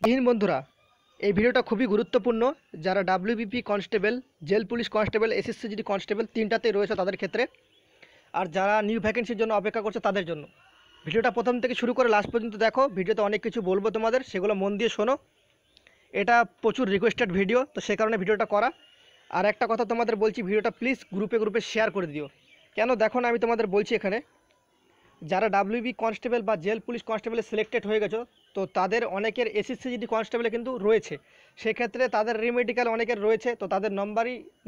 জয়হিন্দ বন্ধুরা, এই ভিডিওটা খুবই গুরুত্বপূর্ণ। যারা WBP constable, jail police constable, SSC GD constable তিনটাতেই রয়েছে তাদের ক্ষেত্রে, আর যারা নিউ ভ্যাকেন্সির জন্য অপেক্ষা করছে তাদের জন্য। ভিডিওটা প্রথম থেকে শুরু করে লাস্ট পর্যন্ত দেখো। ভিডিওতে অনেক কিছু বলবো তোমাদের, সেগুলো মন দিয়ে শোনো। এটা প্রচুর রিকোয়েস্টেড ভিডিও, তো সে কারণে ভিডিওটা করা। আর একটা কথা তোমাদের বলছি, ভিডিওটা প্লিজ গ্রুপে গ্রুপে শেয়ার করে দিও। কেন দেখো না, আমি তোমাদের বলছি এখানে যারা ডাব্লিউবি কনস্টেবল বা জেল পুলিশ কনস্টেবলে সিলেক্টেড হয়ে গেছো, তো তাদের অনেকের এসএসসিজিডি কনস্টেবলে কিন্তু রয়েছে। সেক্ষেত্রে তাদের রিমেডিক্যাল অনেকের রয়েছে, তো তাদের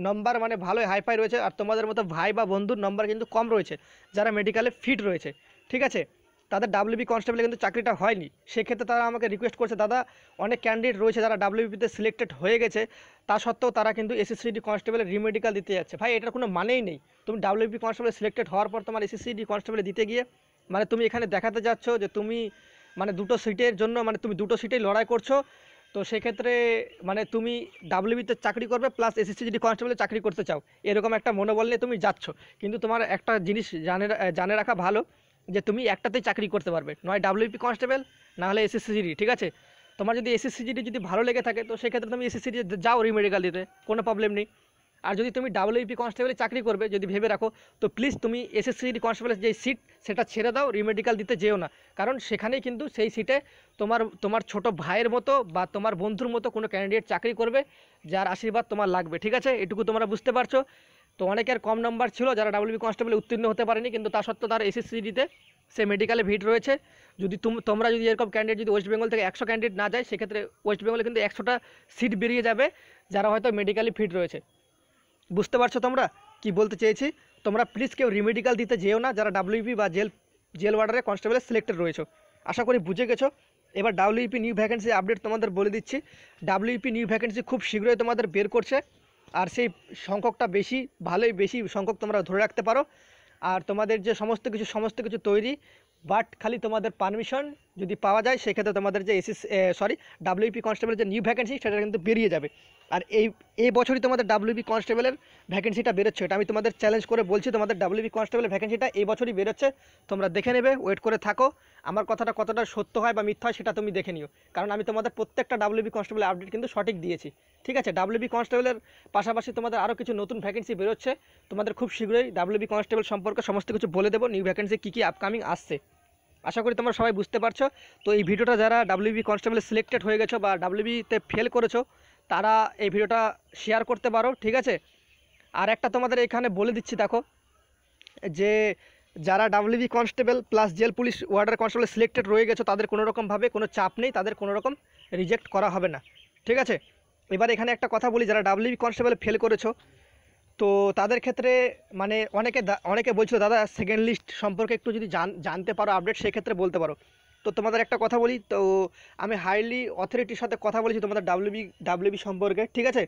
নম্বর মানে ভালোই হাইফাই রয়েছে। আর তোমাদের মতো ভাই বা বন্ধুর নম্বর কিন্তু কম রয়েছে যারা মেডিকেলে ফিট রয়েছে, ঠিক আছে। তাদের ডাব্লিউবি কনস্টেবলে কিন্তু চাকরিটা হয়নি। সেক্ষেত্রে তারা আমাকে রিকোয়েস্ট করছে, দাদা অনেক ক্যান্ডিডেট রয়েছে যারা ডাব্লিউবিতে সিলেক্টেড হয়ে গেছে, তা সত্ত্বেও তারা কিন্তু এসএসসিডি কনস্টেবলের রিমেডিক্যাল দিতে যাচ্ছে। ভাই এটার কোনো মানেই নেই। তুমি ডাব্লিউবি কনস্টেবলে সিলেক্টেড হওয়ার পর তোমার এসএসসিডি কনস্টেবলে দিতে গিয়ে মানে তুমি এখানে দেখাতে যাচ্ছ যে তুমি মানে দুটো সিটের জন্য মানে তুমি দুটো সিটেই লড়াই করছো। তো সেক্ষেত্রে মানে তুমি ডাব্লিউবিতে চাকরি করবে প্লাস এসএসসিজিডি কনস্টেবলে চাকরি করতে চাও, এরকম একটা মনোবল নিয়ে তুমি যাচ্ছ। কিন্তু তোমার একটা জিনিস জানে রাখা ভালো, যে তুমি একটাতেই চাকরি করতে পারবে, নয় ডাব্লিউপি কনস্টেবল না হলে এসএসসিজিডি, ঠিক আছে। তোমার যদি এসএসসিজিডি যদি ভালো লেগে থাকে তো সেক্ষেত্রে তুমি এসএসসিজি যাও রিমেডিক্যাল দিতে, কোনো প্রবলেম নেই। আর যদি তুমি ডাব্লিউপি কনস্টেবলে চাকরি করবে যদি ভেবে রাখো, তো প্লিজ তুমি এসএসসিডি কনস্টেবলের যে সিট সেটা ছেড়ে দাও, রিমেডিক্যাল দিতে যেও না। কারণ সেখানেই কিন্তু সেই সিটে তোমার তোমার ছোট ভাইয়ের মতো বা তোমার বন্ধুর মতো কোনো ক্যান্ডিডেট চাকরি করবে, যার আশীর্বাদ তোমার লাগবে, ঠিক আছে। এটুকু তোমরা বুঝতে পারছো। তো অনেকের কম নাম্বার ছিল যারা ডাব্লিউবি কনস্টেবলে উত্তীর্ণ হতে পারেনি, কিন্তু তা সত্ত্বেও তার এসএসসিডিতে সে মেডিকেলে ভিড় রয়েছে। যদি তোমরা যদি এরকম ক্যান্ডিডেট যদি ওয়েস্ট বেঙ্গল থেকে 100 ক্যান্ডিডেট না যায়, সেক্ষেত্রে ওয়েস্ট বেঙ্গলে কিন্তু 100টা সিট বেরিয়ে যাবে যারা হয়তো মেডিকেলি ফিট রয়েছে। বুঝতে পারছো তোমরা কি বলতে চেয়েছি? তোমরা প্লিজ কেউ রিমেডিক্যাল দিতে যেও না যারা ডাব্লিউপি বা জেল ওয়ার্ডারে কনস্টেবলে সিলেক্টেড রয়েছে। আশা করি বুঝে গেছো। এবার ডাব্লিউপি নিউ ভ্যাকেন্সি আপডেট তোমাদের বলে দিচ্ছি। ডাব্লিউপি নিউ ভ্যাকেন্সি খুব শীঘ্রই তোমাদের বের করছে, আর সেই সংখ্যকটা বেশি সংখ্যক তোমরা ধরে রাখতে পারো। আর তোমাদের যে সমস্ত কিছু তৈরি, বাট খালি তোমাদের পারমিশন যদি পাওয়া যায়, সেক্ষেত্রে তোমাদের যে ডাব্লিউপি কনস্টেবলের যে নিউ ভ্যাকেন্সি সেটা কিন্তু বেরিয়ে যাবে। আর এই বছরই তোমাদের ডাব্লিউবি কনস্টেবলের ভ্যাকেন্সিটা বেরোচ্ছে, এটা আমি তোমাদের চ্যালেঞ্জ করে বলছি। তোমাদের ডাব্লিউবি কনস্টেবলের ভ্যাকেন্সিটা এই বছরই বেরোচ্ছে, তোমরা দেখে নেবে, ওয়েট করে থাকো। আমার কথাটা কতটা সত্য হয় বা মিথ্যা হয় সেটা তুমি দেখে নিও, কারণ আমি তোমাদের প্রত্যেকটা ডাব্লিউবি কনস্টেবলের আপডেট কিন্তু সঠিক দিয়েছি, ঠিক আছে। ডাব্লিউবি কনস্টেবলের পাশাপাশি তোমাদের আরও কিছু নতুন ভ্যাকেন্সি বেরোচ্ছে। তোমাদের খুব শীঘ্রই ডাব্লিউবি কনস্টেবল সম্পর্কে সমস্ত কিছু বলে দেবো, নিউ ভ্যাকেন্সি কী কী আপকামিং আসছে। আশা করি তোমরা সবাই বুঝতে পারছো। তো এই ভিডিওটা যারা ডাব্লিউবি কনস্টেবলে সিলেক্টেড হয়ে গেছো বা ডাব্লিউবিতে ফেল করেছো, তারা এই ভিডিওটা শেয়ার করতে পারো, ঠিক আছে। আর একটা তোমাদের এখানে বলে দিচ্ছি, দেখো যে যারা WB constable plus jail police warder constable selected রয়ে গেছো, তাদের কোনোরকমভাবে কোনো চাপ নেই, তাদের কোনোরকম রিজেক্ট করা হবে না, ঠিক আছে। এবার এখানে একটা কথা বলি, যারা ডাব্লিউবি কনস্টেবলে ফেল করেছো, তো তাদের ক্ষেত্রে মানে অনেকে বলছিল, দাদা সেকেন্ড লিস্ট সম্পর্কে একটু যদি জানতে পারো আপডেট, সেক্ষেত্রে বলতে পারো। তো তোমাদের একটা কথা বলি, তো আমি হাইলি অথরিটির সাথে কথা বলেছি তোমাদের ডাব্লিউবি সম্পর্কে, ঠিক আছে।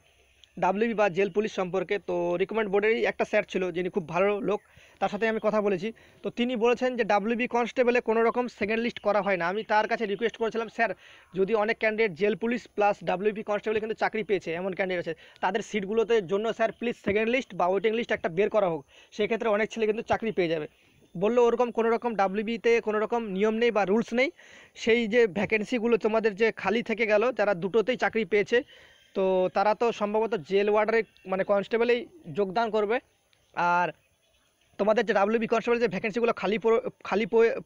ডাব্লিউবি বা জেল পুলিশ সম্পর্কে। তো রিকমেন্ড বোর্ডেরই একটা স্যার ছিল যিনি খুব ভালো লোক, তার সাথে আমি কথা বলেছি। তো তিনি বলেছেন যে ডাব্লিউবি কনস্টেবলে কোনো রকম সেকেন্ড লিস্ট করা হয় না। আমি তার কাছে রিকোয়েস্ট করেছিলাম, স্যার যদি অনেক candidate jail police plus WB কনস্টেবলে কিন্তু চাকরি পেয়েছে, এমন ক্যান্ডিডেট আছে, তাদের সিটগুলোতে জন্য স্যার প্লিজ সেকেন্ড লিস্ট বা ওয়েটিং লিস্ট একটা বের করা হোক, সেক্ষেত্রে অনেক ছেলে কিন্তু চাকরি পেয়ে যাবে। বললো ওরকম কোনো রকম ডাব্লিউবিতে কোনো রকম নিয়ম নেই বা রুলস নেই। সেই যে ভ্যাকেন্সিগুলো তোমাদের যে খালি থেকে গেল, যারা দুটোতেই চাকরি পেয়েছে, তো তারা তো সম্ভবত জেল ওয়ার্ডারে মানে কনস্টেবলেই যোগদান করবে। আর তোমাদের যে ডাব্লিউবি কনস্টেবল যে ভ্যাকেন্সিগুলো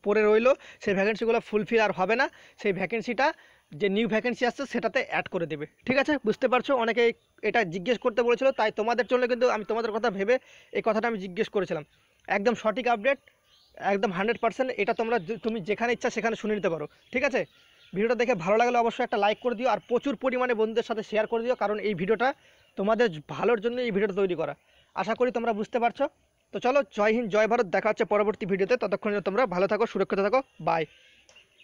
পড়ে রইলো, সেই ভ্যাকেন্সিগুলো ফুলফিল আর হবে না। সেই ভ্যাকেন্সিটা যে নিউ ভ্যাকেন্সি আসছে সেটাতে অ্যাড করে দেবে, ঠিক আছে। বুঝতে পারছো, অনেকে এটা জিজ্ঞেস করতে বলেছিল, তাই তোমাদের জন্য কিন্তু আমি তোমাদের কথা ভেবে এই কথাটা আমি জিজ্ঞেস করেছিলাম। একদম সঠিক আপডেট, একদম 100%। এটা তুমি যেখানে ইচ্ছা সেখানে শুনে নিতে পারো, ঠিক আছে। ভিডিওটা দেখে ভালো লাগলে অবশ্যই একটা লাইক করে দিও, আর প্রচুর পরিমাণে বন্ধুদের সাথে শেয়ার করে দিও, কারণ এই ভিডিওটা তোমাদের ভালোর জন্য এই ভিডিওটা তৈরি করা। আশা করি তোমরা বুঝতে পারছো। তো চলো, জয় হিন্দ, জয় ভারত, দেখা হচ্ছে পরবর্তী ভিডিওতে। ততক্ষণ তোমরা ভালো থাকো, সুরক্ষিত থাকো, বাই।